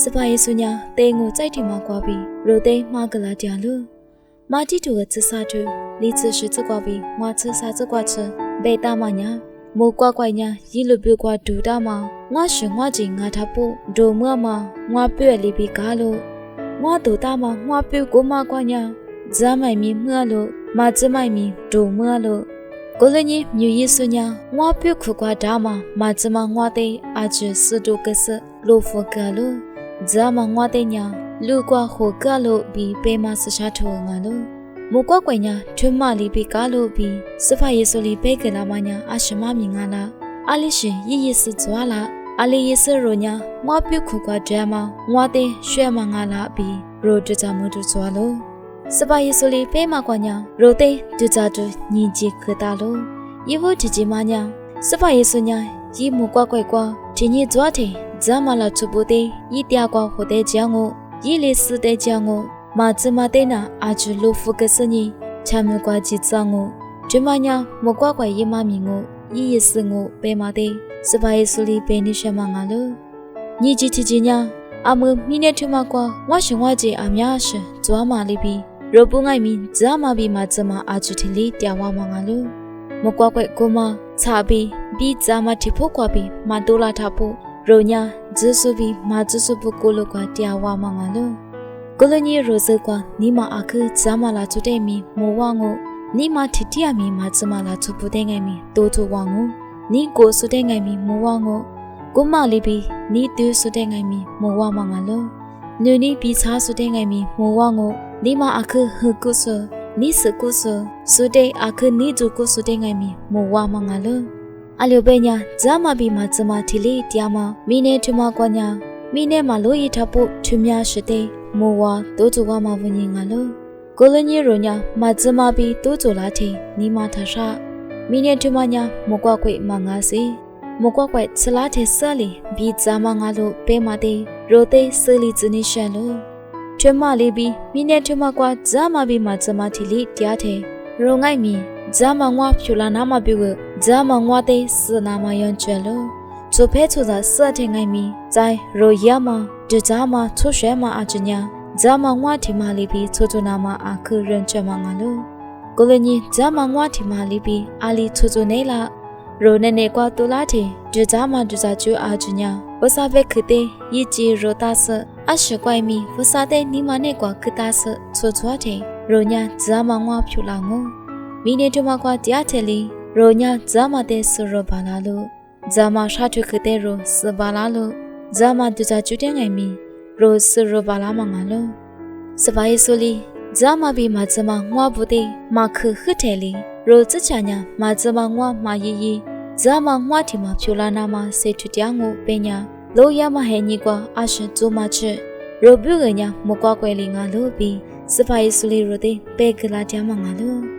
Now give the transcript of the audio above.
စပါယေဆုညာတဲငိုကြိုက်တီမှာကွာပြီးရိုတဲမှာကလာကြလို့မာတီတူကချစာတူလီချရှိချကွာပြီးမာချစာချကွာချဘေတာမညာမိုးကွာကွာညာရီလူပြကွာဒူတာမှာငါရှင်ငါကြီးငါထဖို့ဒိုမွားမှာငါပြည့်လီပြီးကားလို့ငါဒူတာမှာငါပြကိုမကွာညာဇာမိုင်မီမှလို့မာချမိုင်မီဒိုမွားလို့ကိုလကြီးမြူရည်ဆုညာငါပြခုကွာဒါမှာမာချမငါတဲ့အာချစဒုကဆလိုဖကလို့ဇာမငါတဲ့ညာလူကွာဟိုကလို့ပြီးပေးမဆရှာထောငါလို့မကွာကွညာထွန်းမလီပြီးကားလို့ပြီးစဖယေဆိုလီပေးကလာမညာအရှမမြင်ငါလားအလိရှင်ရည်ရစ်စွာလားအလီရစ်စရိုညာငါပြုတ်ခုကွာဒဲမှာငါတဲ့ရွှဲမငါလားပြီးရိုတကြမှုတို့စွာလို့စဖယေဆိုလီပေးမကွညာရိုတဲ့ဒူကြတူညီကြီးခတာလို့ယေဖို့ချီမညာစဖယေဆိုညာရီမကွာကွာဒီညကြွားတဲ့ဇာမလာချပုတဲ့ဤတရားကွာဟိုတဲ့ကြောင့်ကိုရီလေးစတဲ့ကြောင့်ကိုမာချမတဲ့နာအာချူလိုဖုကစနီချမ်းမကွာကြည့်ဆောင်ကိုဒီမညာမကွာကွာရေမမြင်ကိုဤရစငိုပဲမတဲ့စပိုင်ဆူလီပဲနေရှမငါလို့ညီကြီးချီညာအမမီနေထမကွာဝါရှင်ဝါကြီးအများရှင်ကြွားမာလေးပြီးရိုပုငိုင်မီဇာမဘီမာချမအာချူတီလီတရားဝမငါလို့မကွာကွယ်ကိုမချပြီးဇာမတီဖို့ကွာပြီးမတိုလာထဖို့ရိုညာဂျေဆုဘီမာဂျဆုပုကိုလိုကွာတရားဝမငါလို့ကိုလနီရိုဇကွာနီမာအခဇာမလာချူတဲ့မီမောဝငိုနီမာတီတီယာမီမာချမလာချူပူတဲ့ငိုင်မီတိုတိုဝငိုနီကိုဆုတဲ့ငိုင်မီမောဝငိုကိုမလီဘီနီတူဆုတဲ့ငိုင်မီမောဝမငါလို့နူနီပီချာဆုတဲ့ငိုင်မီမောဝငိုနီမာအခဟကုဆနီစကုဆဆုတဲ့အခနီဂျူကုဆုတဲ့ငိုင်မီမောဝမငါလို့အလျောပဲညာဇာမဘီမာချမတီလီတရားမမီနေထမကွာညာမီနေမလို့ရထဖို့ထမြရှိတဲ့မောဝါတိုးကြွားမှာဝင်ငါလို့ကိုလနီရိုညာမဇမဘီတိုးကြလာတဲ့နီမာထရှာမီနေထမညာမကွာခွေမငါစီမကွာခွေစလာတဲ့ဆလီဘီဇာမငါလို့ပဲမတဲ့ရိုသေဆလီဇနီရှန်လို့ထမလီဘီမီနေထမကွာဇာမဘီမဇမတီလီတရားတဲ့ရိုငိုက်မီဇာမငွားဖြူလာနာမပြူဇာမငွားတဲ့စနာမယွန်ကျလို့ချိုဖဲချိုသာစတဲ့ငိုင်မီဇိုင်ရိုယာမဒဇာမချိုရှဲမအချညာဇာမငွားတီမာလီဘီချိုချိုနာမအခရန်ချမငါလို့ကိုလနီဇာမငွားတီမာလီဘီအာလီချိုချိုနေလာရိုနေနေကွာတူလာတီဒဇာမဒဇာချူအချညာဝဆာဘက်ခတဲ့ယီချီရိုတာဆအရှကွိုင်မီဝဆာတဲ့နီမနဲ့ကွာခတာဆချိုချိုတဲ့ရိုညာဇာမငွားဖြူလာငုံမီနေထမကွာတရားတယ်လီရိုညာဇာမတဲ့ဆရဘာလာလို့ဇာမရှာထွခတဲ့ရိုစဘာလာလို့ဇာမဒဇာချူတဲ့ငိုင်မီရိုစရဘာလာမငါလို့စပိုင်ဆိုလီဇာမဘီမဇမငွားဘူးတဲ့မခခထဲလီရိုချချညာမဇမငွားမယီယီဇာမငွားတီမဖြူလာနာမစေထူတရားငိုပညာလိုရမဟဲညီကွာအရှင်ဇိုမချစ်ရိုပြုကညာမကွာကွယ်လီငါလို့ပြီးစပိုင်ဆိုလီရိုတဲ့ပေကလာတရားမငါလို့